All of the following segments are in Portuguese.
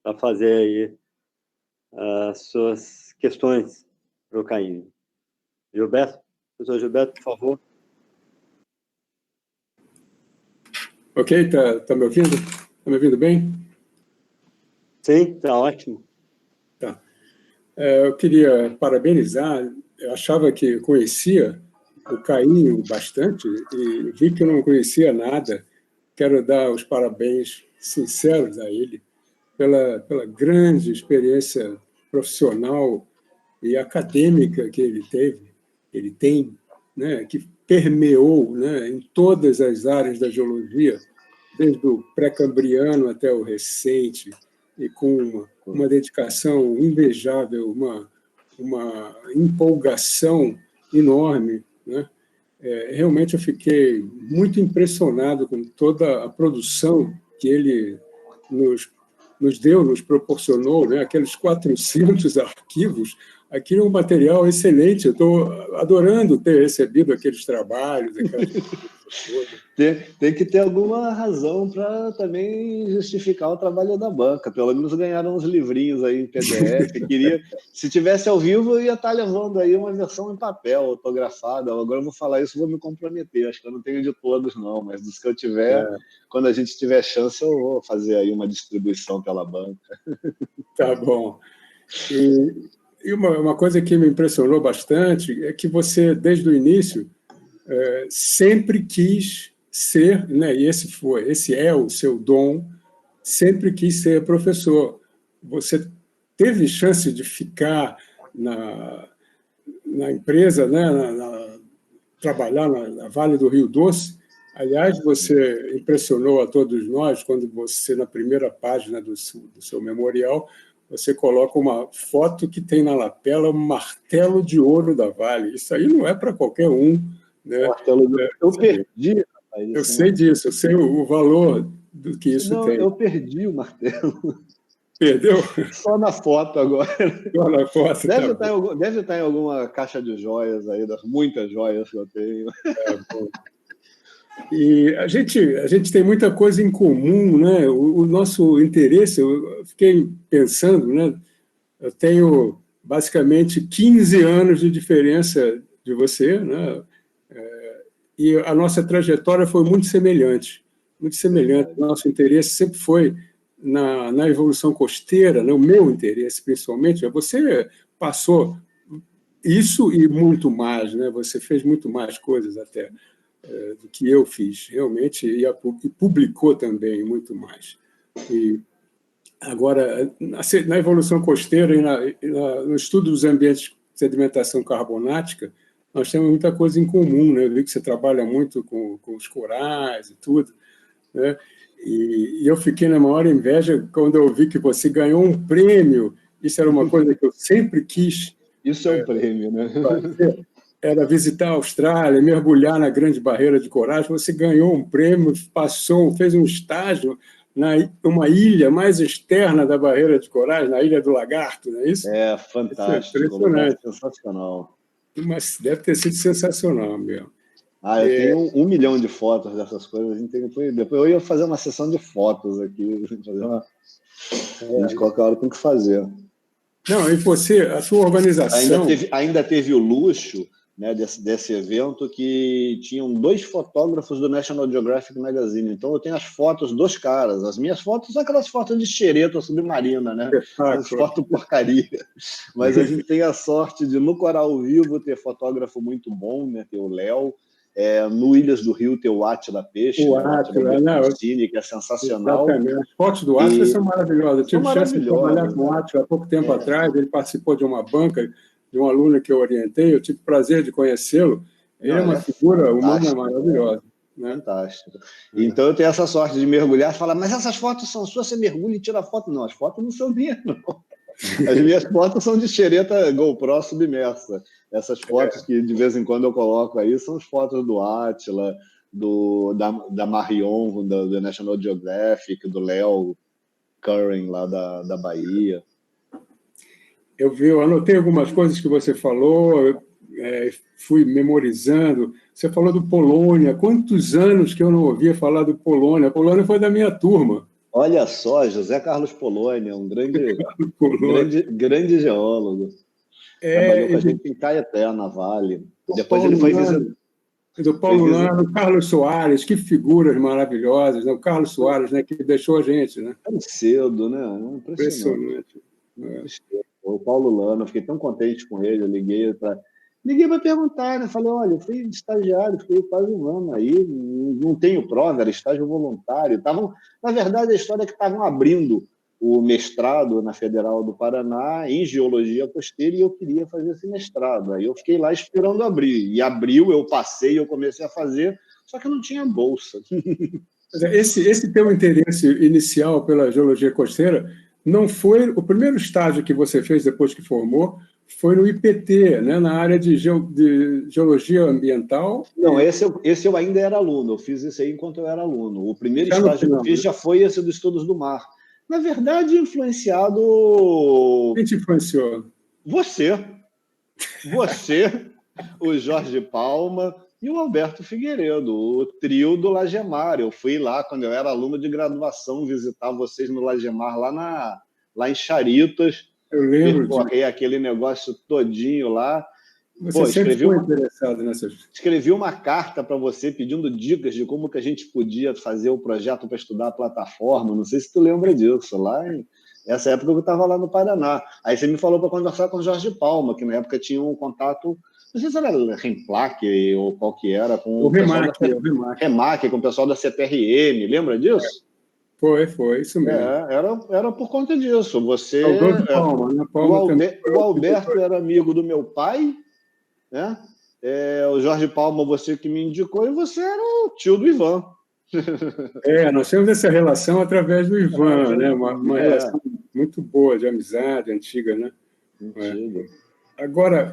para fazer aí as suas questões para o Caim. Gilberto, professor Gilberto, por favor. Ok, tá me ouvindo? Tá me ouvindo bem? Sim, está ótimo. Tá. Eu queria parabenizar, eu achava que conhecia o Caim bastante e vi que não conhecia nada. Quero dar os parabéns sinceros a ele pela grande experiência profissional e acadêmica que ele tem, né, que permeou, né, em todas as áreas da geologia, desde o pré-cambriano até o recente, e com uma dedicação invejável, uma empolgação enorme, né? Realmente eu fiquei muito impressionado com toda a produção que ele nos deu, nos proporcionou, né? Aqueles 400 arquivos. Aquilo é um material excelente. Eu estou adorando ter recebido aqueles trabalhos, aquelas Tem que ter alguma razão para também justificar o trabalho da banca. Pelo menos ganharam uns livrinhos aí em PDF. Se tivesse ao vivo, eu ia estar levando aí uma versão em papel, autografada. Agora eu vou falar isso, vou me comprometer. Acho que eu não tenho de todos, não, mas dos que eu tiver, quando a gente tiver chance, eu vou fazer aí uma distribuição pela banca. Tá bom. E uma coisa que me impressionou bastante é que você, desde o início, sempre quis ser, né, e esse é o seu dom, sempre quis ser professor. Você teve chance de ficar na empresa, né, trabalhar na Vale do Rio Doce. Aliás, você impressionou a todos nós quando você, na primeira página do seu memorial, você coloca uma foto que tem na lapela um martelo de ouro da Vale. Isso aí não é para qualquer um, né? Eu perdi, rapaz. Eu sei disso, eu sei o valor do que isso tem. Eu perdi o martelo. Perdeu? Só na foto agora. Só na foto. Deve estar em alguma caixa de joias aí, das muitas joias que eu tenho. Bom. E a gente tem muita coisa em comum, né? O nosso interesse, eu fiquei pensando, né? Eu tenho basicamente 15 anos de diferença de você, né? E a nossa trajetória foi muito semelhante, muito semelhante. Nosso interesse sempre foi na evolução costeira, né? O meu interesse, principalmente. Você passou isso e muito mais, né? Você fez muito mais coisas até do que eu fiz, realmente, e publicou também muito mais. E agora, na evolução costeira e no estudo dos ambientes de sedimentação carbonática, nós temos muita coisa em comum, né? Eu vi que você trabalha muito com os corais e tudo, né? E eu fiquei na maior inveja quando eu vi que você ganhou um prêmio. Isso era uma coisa que eu sempre quis. Isso é um prêmio, né? Fazer. Era visitar a Austrália, mergulhar na Grande Barreira de Corais. Você ganhou um prêmio, fez um estágio numa ilha mais externa da Barreira de Corais, na Ilha do Lagarto, não é isso? É fantástico, isso é impressionante. Sensacional. Mas deve ter sido sensacional mesmo. Eu tenho 1 milhão de fotos dessas coisas. Depois eu ia fazer uma sessão de fotos aqui, de qualquer hora tem que fazer. Não, e você, a sua organização... Ainda teve o luxo, né, desse evento, que tinham 2 fotógrafos do National Geographic Magazine. Então eu tenho as fotos dos caras. As minhas fotos são aquelas fotos de xereta submarina, né? As fotos porcaria. Mas a gente tem a sorte de, no Coral Vivo, ter fotógrafo muito bom, né? Ter o Léo. No Ilhas do Rio, ter o Átila Peixe, o Átila, que é sensacional. Exatamente. As fotos do Átila são maravilhosas. Eu tive chance de trabalhar com o Átila há pouco tempo atrás. Ele participou de uma banca de uma aluna que eu orientei. Eu tive o prazer de conhecê-lo. Ele é uma figura humana maravilhosa. Né? Fantástico. Então eu tenho essa sorte de mergulhar e falar, mas essas fotos são suas, você mergulha e tira foto. Não, as fotos não são minhas, não. As minhas fotos são de xereta GoPro submersa. Essas fotos que de vez em quando eu coloco aí são as fotos do Átila, da Marion, do National Geographic, do Léo Curran, lá da Bahia. Eu anotei algumas coisas que você falou, fui memorizando. Você falou do Polônia. Quantos anos que eu não ouvia falar do Polônia? A Polônia foi da minha turma. Olha só, José Carlos Polônia, um grande geólogo. Trabalhou com a gente em Caeté, na Vale. Depois ele foi visitar. Do Paulo Lano, o Carlos Soares, que figuras maravilhosas, né? O Carlos Soares, né, que deixou a gente, né? Cedo, né? Impressionante. O Paulo Lano, eu fiquei tão contente com ele, eu liguei para perguntar, né? Falei, olha, eu fui estagiário, fiquei quase um ano aí, não tenho prova, era estágio voluntário. Na verdade, a história é que estavam abrindo o mestrado na Federal do Paraná em Geologia Costeira e eu queria fazer esse mestrado. Aí eu fiquei lá esperando abrir. E abriu, eu passei, eu comecei a fazer, só que eu não tinha bolsa. Esse teu interesse inicial pela Geologia Costeira não foi... O primeiro estágio que você fez depois que formou foi no IPT, né, na área de Geologia Ambiental. Não, esse eu ainda era aluno. Eu fiz isso aí enquanto eu era aluno. O primeiro estágio que eu fiz já foi esse dos Estudos do Mar. Na verdade, influenciado... Quem te influenciou? Você, o Jorge Palma e o Alberto Figueiredo, o trio do Lagemar. Eu fui lá, quando eu era aluno de graduação, visitar vocês no Lagemar, lá em Charitas. Eu lembro. Percorrer aquele negócio todinho lá. Você sempre foi interessado nessas... Escrevi uma carta para você pedindo dicas de como que a gente podia fazer o projeto para estudar a plataforma. Não sei se tu lembra disso. Nessa época eu estava lá no Paraná. Aí você me falou para conversar com o Jorge Palma, que na época tinha um contato, não sei se era Remplac ou qual que era, com o pessoal da Remac, com o pessoal da CTRM. Lembra disso? Foi, isso mesmo. Era por conta disso. Você... Palma, né? O Alberto era amigo do meu pai, né? O Jorge Palma, você que me indicou, e você era o tio do Ivan. Nós temos essa relação através do Ivan, né? Uma relação muito boa, de amizade, antiga, né? Agora,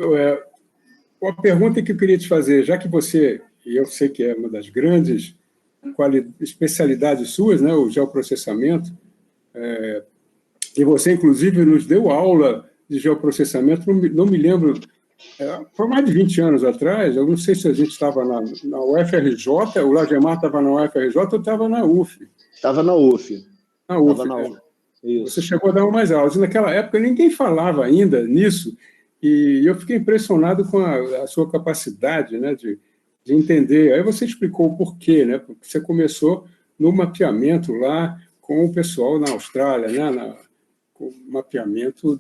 uma pergunta que eu queria te fazer, já que você, e eu sei que é uma das grandes especialidades suas, né? O geoprocessamento, e você, inclusive, nos deu aula de geoprocessamento, não me lembro... foi mais de 20 anos atrás, eu não sei se a gente estava na UFRJ, o Lagemar estava na UFRJ ou estava na UF? Estava na UF. Na UF. Você chegou a dar umas aulas. E naquela época ninguém falava ainda nisso, e eu fiquei impressionado com a sua capacidade, né, de entender. Aí você explicou o porquê, né, porque você começou no mapeamento lá com o pessoal na Austrália, né, com o mapeamento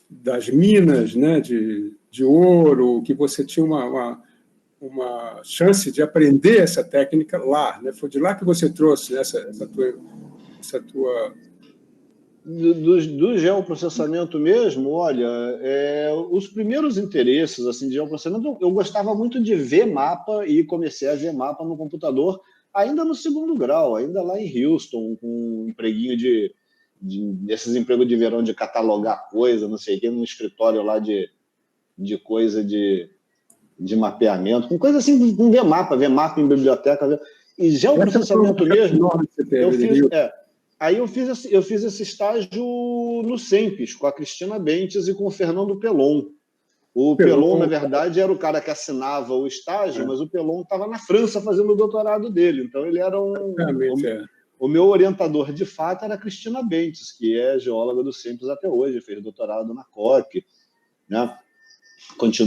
das minas, né, de ouro, que você tinha uma chance de aprender essa técnica lá, né? Foi de lá que você trouxe essa tua... Do geoprocessamento mesmo, olha, os primeiros interesses assim, de geoprocessamento, eu gostava muito de ver mapa e comecei a ver mapa no computador, ainda no segundo grau, ainda lá em Houston, com um empreguinho desses empregos de verão de catalogar coisa, não sei o que, num escritório lá de coisa de mapeamento, com coisa assim, com ver mapa em biblioteca. E geoprocessamento mesmo, aí eu fiz esse estágio no SEMPES, com a Cristina Bentes e com o Fernando Pelon. O Pelon, na verdade, era o cara que assinava o estágio, mas o Pelon estava na França fazendo o doutorado dele, então ele era o meu orientador, de fato, era a Cristina Bentes, que é geóloga do SEMPES até hoje, fez doutorado na COP, né?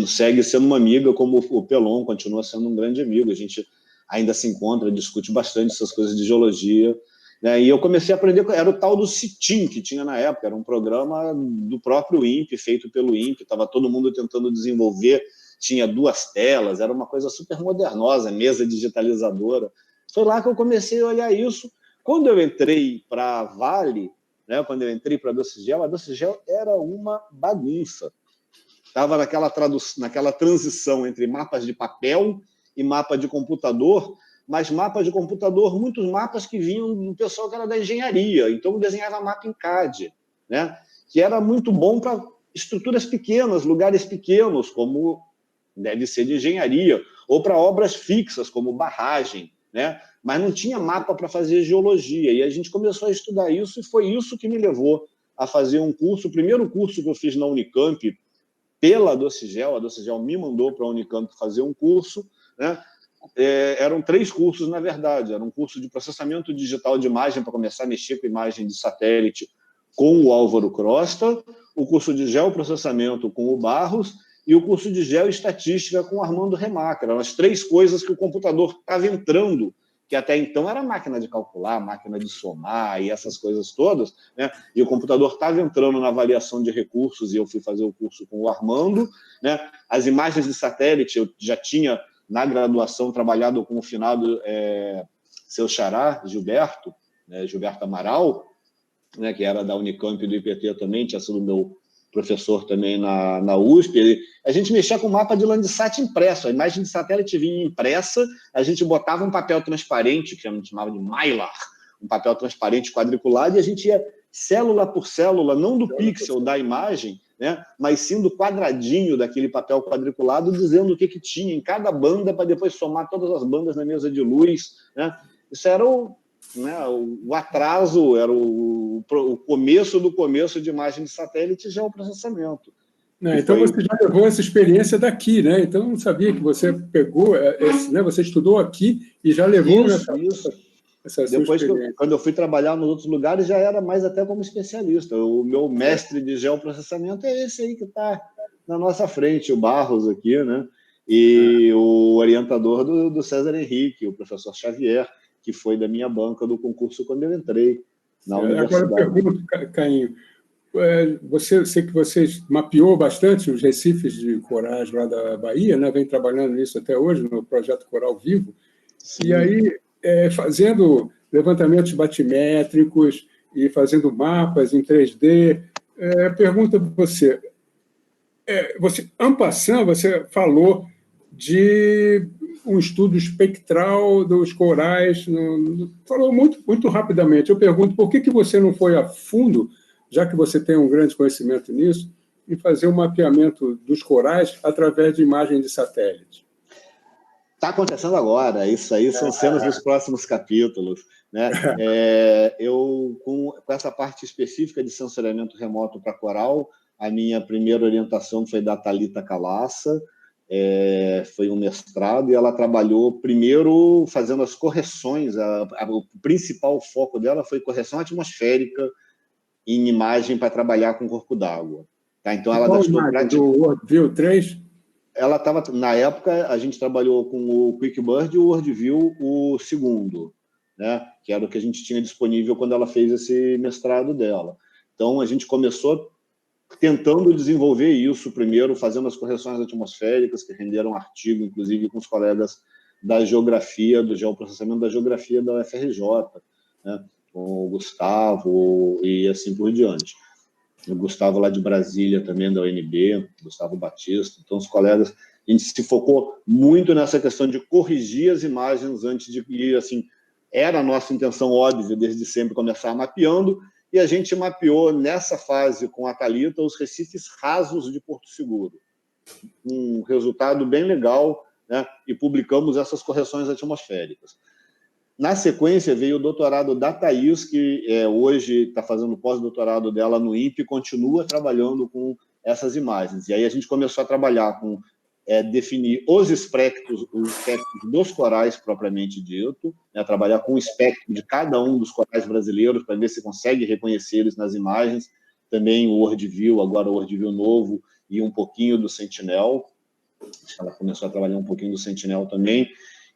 Segue sendo uma amiga, como o Pelon continua sendo um grande amigo. A gente ainda se encontra, discute bastante essas coisas de geologia, né? E eu comecei a aprender, era o tal do CITIM que tinha na época, era um programa do próprio INPE, feito pelo INPE, estava todo mundo tentando desenvolver, tinha 2 telas, era uma coisa super modernosa, mesa digitalizadora. Foi lá que eu comecei a olhar isso. Quando eu entrei para a Vale, né, quando eu entrei para a Docigel, era uma bagunça. Estava naquela transição entre mapas de papel e mapa de computador, mas mapa de computador, muitos mapas que vinham do pessoal que era da engenharia, então eu desenhava mapa em CAD, né? Que era muito bom para estruturas pequenas, lugares pequenos, como deve ser de engenharia, ou para obras fixas, como barragem, né? Mas não tinha mapa para fazer geologia, e a gente começou a estudar isso, e foi isso que me levou a fazer um curso, o primeiro curso que eu fiz na Unicamp, pela Docigel, a Docigel me mandou para a Unicamp fazer um curso, né? eram 3 cursos, na verdade. Era um curso de processamento digital de imagem, para começar a mexer com imagem de satélite, com o Álvaro Crosta, o curso de geoprocessamento com o Barros e o curso de geoestatística com o Armando Remacher. Eram as 3 coisas que o computador estava entrando, que até então era máquina de calcular, máquina de somar e essas coisas todas, né? E o computador estava entrando na avaliação de recursos, e eu fui fazer o curso com o Armando, né? As imagens de satélite, eu já tinha, na graduação, trabalhado com o finado seu xará, Gilberto, né? Gilberto Amaral, né? Que era da Unicamp e do IPT também, tinha sido meu professor também na USP. A gente mexia com mapa de Landsat impresso, a imagem de satélite vinha impressa, a gente botava um papel transparente, que a gente chamava de Mylar, um papel transparente quadriculado, e a gente ia célula por célula, não do pixel da imagem, né, mas sim do quadradinho daquele papel quadriculado, dizendo o que tinha em cada banda, para depois somar todas as bandas na mesa de luz, né? Isso era o atraso, era o começo do começo de imagem de satélite e geoprocessamento. Então, você já levou essa experiência daqui, né? Então, eu não sabia que você pegou, né? Você estudou aqui e já levou essa Depois, sua experiência. quando eu fui trabalhar nos outros lugares, já era mais até como especialista. O meu mestre de geoprocessamento é esse aí que está na nossa frente, o Barros aqui, né? E o orientador do César Henrique, o professor Xavier, que foi da minha banca do concurso quando eu entrei na universidade. Agora eu pergunto, Cainho, sei que você mapeou bastante os recifes de corais lá da Bahia, né? Vem trabalhando nisso até hoje, no projeto Coral Vivo. Sim. E aí, fazendo levantamentos batimétricos e fazendo mapas em 3D, pergunta para você, en passant, você falou de um estudo espectral dos corais, falou muito rapidamente. Eu pergunto, por que você não foi a fundo, já que você tem um grande conhecimento nisso, em fazer o mapeamento dos corais através de imagem de satélite? Está acontecendo agora, isso aí são cenas dos próximos capítulos, né? Eu, com essa parte específica de sensoriamento remoto para coral, a minha primeira orientação foi da Thalita Calassa, foi um mestrado, e ela trabalhou primeiro fazendo as correções, o principal foco dela foi correção atmosférica em imagem para trabalhar com corpo d'água. Tá? Então, ela gastou do WorldView 3? Ela estava, na época, a gente trabalhou com o QuickBird e o WorldView, o segundo, né? Que era o que a gente tinha disponível quando ela fez esse mestrado dela. Então, a gente começou tentando desenvolver isso primeiro, fazendo as correções atmosféricas, que renderam artigo, inclusive, com os colegas da geografia, do geoprocessamento da geografia da UFRJ, né? Com o Gustavo e assim por diante. O Gustavo lá de Brasília também, da UNB, Gustavo Batista. Então, os colegas, a gente se focou muito nessa questão de corrigir as imagens antes de ir, assim, era a nossa intenção, óbvia, desde sempre, começar mapeando, e a gente mapeou, nessa fase, com a Thalita, os recifes rasos de Porto Seguro. Um resultado bem legal, né? E publicamos essas correções atmosféricas. Na sequência, veio o doutorado da Thaís, que hoje está fazendo o pós-doutorado dela no INPE e continua trabalhando com essas imagens. E aí a gente começou a trabalhar com definir os espectros dos corais propriamente dito, né, trabalhar com o espectro de cada um dos corais brasileiros para ver se consegue reconhecer eles nas imagens. Também o WorldView, agora o WorldView novo, e um pouquinho do Sentinel. Ela começou a trabalhar um pouquinho do Sentinel também.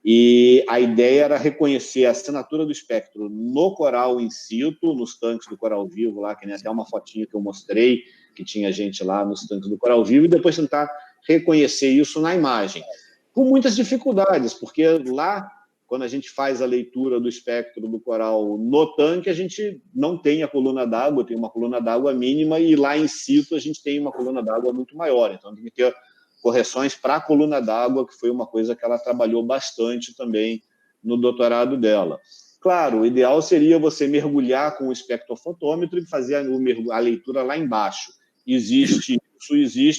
E a ideia era reconhecer a assinatura do espectro no coral in situ, nos tanques do Coral Vivo, lá, que nem até uma fotinha que eu mostrei, que tinha gente lá nos tanques do Coral Vivo, e depois tentar reconhecer isso na imagem. Com muitas dificuldades, porque lá, quando a gente faz a leitura do espectro do coral no tanque, a gente não tem a coluna d'água, tem uma coluna d'água mínima, e lá in situ a gente tem uma coluna d'água muito maior. Então, tem que ter correções para a coluna d'água, que foi uma coisa que ela trabalhou bastante também no doutorado dela. Claro, o ideal seria você mergulhar com o espectrofotômetro e fazer a leitura lá embaixo. Existe,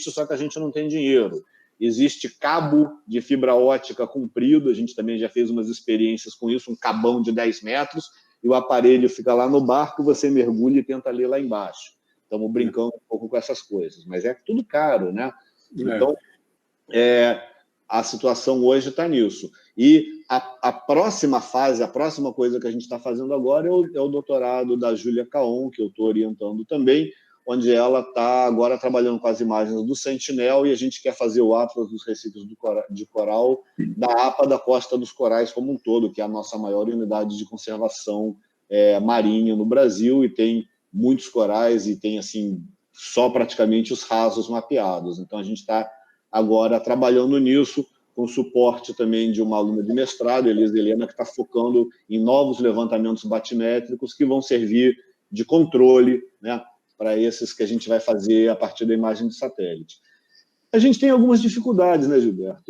só que a gente não tem dinheiro. Existe cabo de fibra ótica comprido, a gente também já fez umas experiências com isso, um cabão de 10 metros, e o aparelho fica lá no barco, você mergulha e tenta ler lá embaixo. Estamos brincando um pouco com essas coisas, mas é tudo caro, né? Então, a situação hoje está nisso. E a próxima fase, a próxima coisa que a gente está fazendo agora é o doutorado da Júlia Caon, que eu estou orientando também, onde ela está agora trabalhando com as imagens do Sentinel, e a gente quer fazer o Atlas dos Recifes de Coral da APA da Costa dos Corais como um todo, que é a nossa maior unidade de conservação marinha no Brasil, e tem muitos corais, e tem assim só praticamente os rasos mapeados. Então, a gente está agora trabalhando nisso, com suporte também de uma aluna de mestrado, Elisa Helena, que está focando em novos levantamentos batimétricos que vão servir de controle, né, para esses que a gente vai fazer a partir da imagem de satélite. A gente tem algumas dificuldades, né, Gilberto?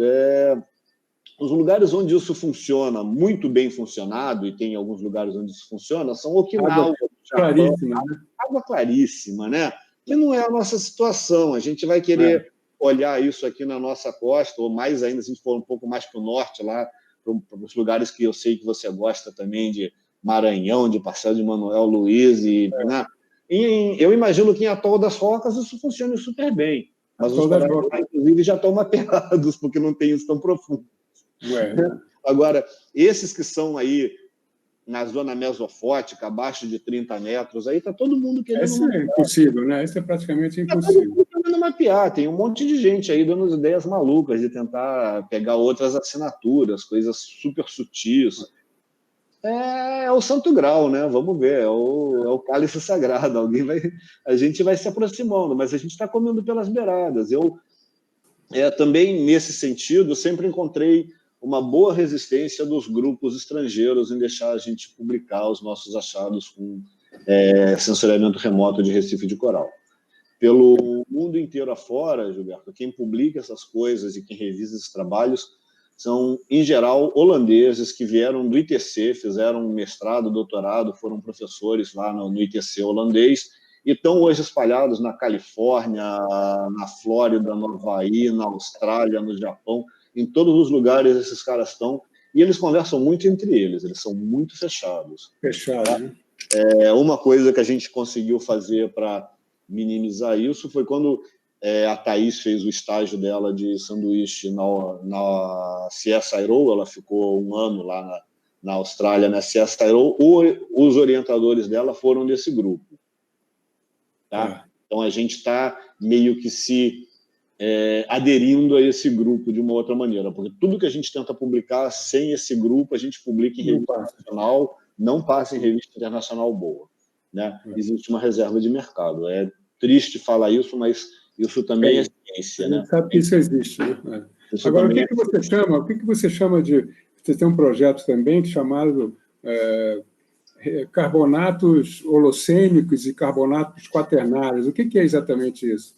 Os lugares onde isso funciona muito bem funcionado, e tem alguns lugares onde isso funciona, são Okinawa, claríssima, né? Água claríssima, né? Que não é a nossa situação. A gente vai querer olhar isso aqui na nossa costa, ou mais ainda, se a gente for um pouco mais para o norte, lá, para os lugares que eu sei que você gosta também, de Maranhão, de Parcela de Manoel Luiz, né? Eu imagino que em Atol das Rocas isso funciona super bem, mas os corais, inclusive, já estão mapeados, porque não tem isso tão profundo. Agora, esses que são aí na zona mesofótica, abaixo de 30 metros, aí está todo mundo querendo mapear. Isso é impossível, né? Isso é praticamente impossível. Todo mundo querendo mapear. Tem um monte de gente aí dando ideias malucas de tentar pegar outras assinaturas, coisas super sutis. É o santo grau, né? Vamos ver, é o cálice sagrado. A gente vai se aproximando, mas a gente está comendo pelas beiradas. Eu também, nesse sentido, sempre encontrei uma boa resistência dos grupos estrangeiros em deixar a gente publicar os nossos achados com sensoriamento remoto de Recife de Coral. Pelo mundo inteiro afora, Gilberto, quem publica essas coisas e quem revisa esses trabalhos são, em geral, holandeses que vieram do ITC, fizeram mestrado, doutorado, foram professores lá no ITC holandês e estão hoje espalhados na Califórnia, na Flórida, no Havaí, na Austrália, no Japão, em todos os lugares esses caras estão, e eles conversam muito entre eles são muito fechados. Fechado, né? Uma coisa que a gente conseguiu fazer para minimizar isso foi quando a Thaís fez o estágio dela de sanduíche na CSIRO, ela ficou um ano lá na Austrália, na CSIRO, os orientadores dela foram desse grupo. Tá? Então, a gente está meio que se aderindo a esse grupo de uma outra maneira, porque tudo que a gente tenta publicar sem esse grupo, a gente publica em revista nacional, não passa em revista internacional boa. Né? Existe uma reserva de mercado. É triste falar isso, mas isso também é ciência. Né? Sabe que isso existe. Né? Agora, o que você chama de... Você tem um projeto também chamado carbonatos holocênicos e carbonatos quaternários. O que é exatamente isso?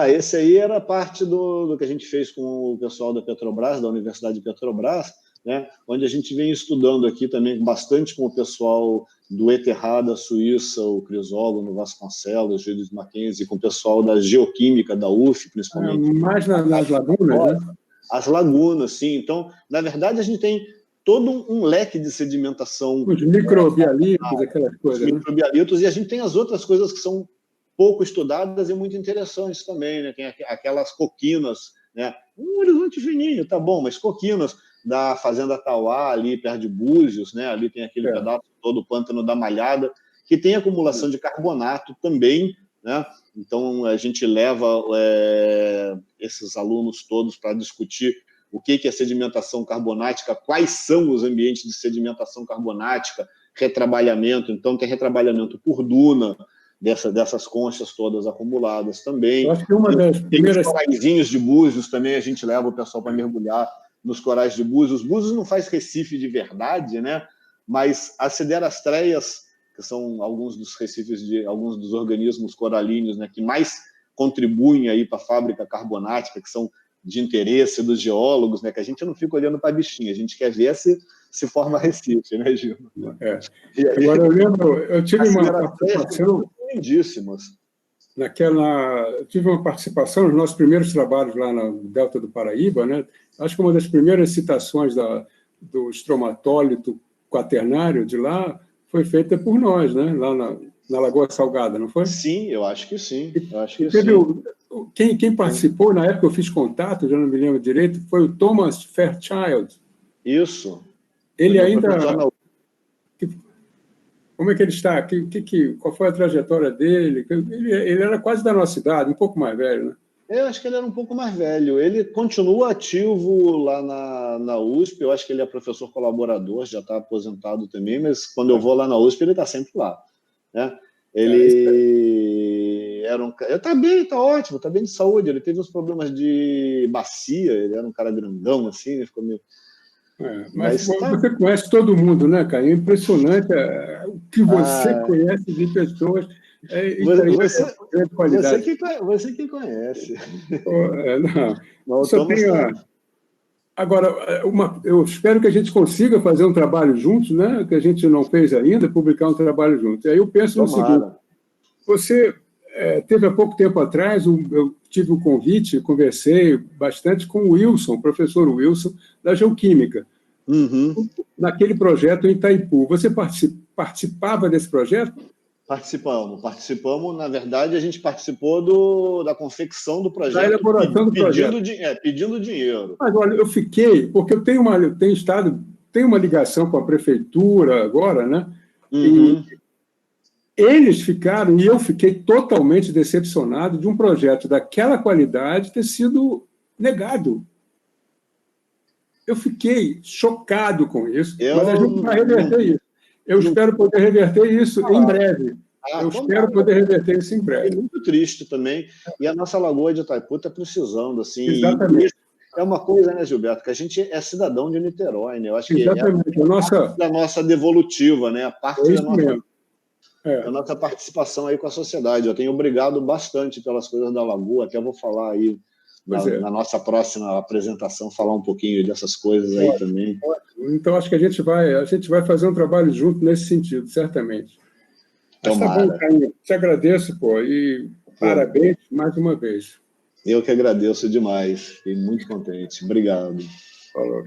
Esse aí era parte do que a gente fez com o pessoal da Petrobras, da Universidade de Petrobras, né, onde a gente vem estudando aqui também bastante com o pessoal do ETH da Suíça, o Crisógono Vasconcelos, o Gilles Mackenzie, com o pessoal da Geoquímica da UF, principalmente. Mais nas lagunas, né? As lagunas, sim. Então, na verdade, a gente tem todo um leque de sedimentação. Os microbialitos, aquelas coisas. Os microbialitos, né? E a gente tem as outras coisas que são pouco estudadas e muito interessantes também, né? Tem aquelas coquinas, né? Um horizonte fininho, tá bom, mas coquinas da Fazenda Tauá, ali perto de Búzios, né? Ali tem aquele pedaço todo, o Pântano da Malhada, que tem acumulação de carbonato também, né? Então, a gente leva esses alunos todos para discutir o que é sedimentação carbonática, quais são os ambientes de sedimentação carbonática, retrabalhamento. Então, tem retrabalhamento por duna, dessas conchas todas acumuladas também. Eu acho que uma das primeiras... Os coraizinhos de Búzios também, a gente leva o pessoal para mergulhar nos corais de Búzios. Búzios não faz Recife de verdade, né? Mas as siderastreias, que são alguns dos recifes de alguns dos organismos coralíneos, né, que mais contribuem aí para a fábrica carbonática, que são de interesse dos geólogos, né, que a gente não fica olhando para bichinho, a gente quer ver se forma Recife, né, Gil? Agora, eu lembro, eu tive uma participação... lindíssimas. Eu tive uma participação nos nossos primeiros trabalhos lá no Delta do Paraíba, né? Acho que uma das primeiras citações do estromatólito quaternário de lá foi feita por nós, né? Lá na Lagoa Salgada, não foi? Sim, eu acho que sim. Quem participou, na época eu fiz contato, já não me lembro direito, foi o Thomas Fairchild. Isso. Ele Meu ainda... professor na Como é que ele está? Qual foi a trajetória dele? Ele era quase da nossa idade, um pouco mais velho, né? Eu acho que ele era um pouco mais velho. Ele continua ativo lá na USP. Eu acho que ele é professor colaborador, já está aposentado também, mas quando eu vou lá na USP, ele está sempre lá, né? Ele era está bem, está ótimo, está bem de saúde. Ele teve uns problemas de bacia, ele era um cara grandão, assim, né? Ficou meio... Mas você conhece todo mundo, né, cara? É impressionante o que você conhece de pessoas. Você que conhece. Não, só tenho Agora, eu espero que a gente consiga fazer um trabalho juntos, né? Que a gente não fez ainda, publicar um trabalho juntos. E aí eu penso no seguinte: você teve há pouco tempo atrás, eu tive o convite, conversei bastante com o Wilson, o professor Wilson, da Geoquímica, naquele projeto em Itaipu. Você participava desse projeto? Participamos. Na verdade, a gente participou da confecção do projeto, da elaboração do projeto. Pedindo dinheiro. Mas, olha, eu fiquei, porque eu tenho uma ligação com a prefeitura agora, né? E eles ficaram, e eu fiquei totalmente decepcionado de um projeto daquela qualidade ter sido negado. Eu fiquei chocado com isso, mas a gente vai reverter isso. Eu espero poder reverter isso em breve. Espero poder reverter isso em breve. É muito triste também. E a nossa Lagoa de Itaipu está precisando. Assim, exatamente. É uma coisa, né, Gilberto, que a gente é cidadão de Niterói, né? Eu acho que exatamente. É a parte da nossa devolutiva, né? A parte da nossa participação aí com a sociedade. Eu tenho obrigado bastante pelas coisas da Lagoa, até vou falar aí na nossa próxima apresentação, falar um pouquinho dessas coisas aí também. Então, acho que a gente vai fazer um trabalho junto nesse sentido, certamente. Mas tá bom, Caio. Te agradeço, e parabéns mais uma vez. Eu que agradeço demais. Fiquei muito contente. Obrigado. Falou.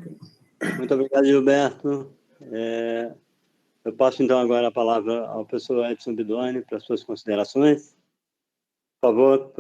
Muito obrigado, Gilberto. Eu passo, então, agora a palavra ao professor Edson Bidoni para as suas considerações. Por favor.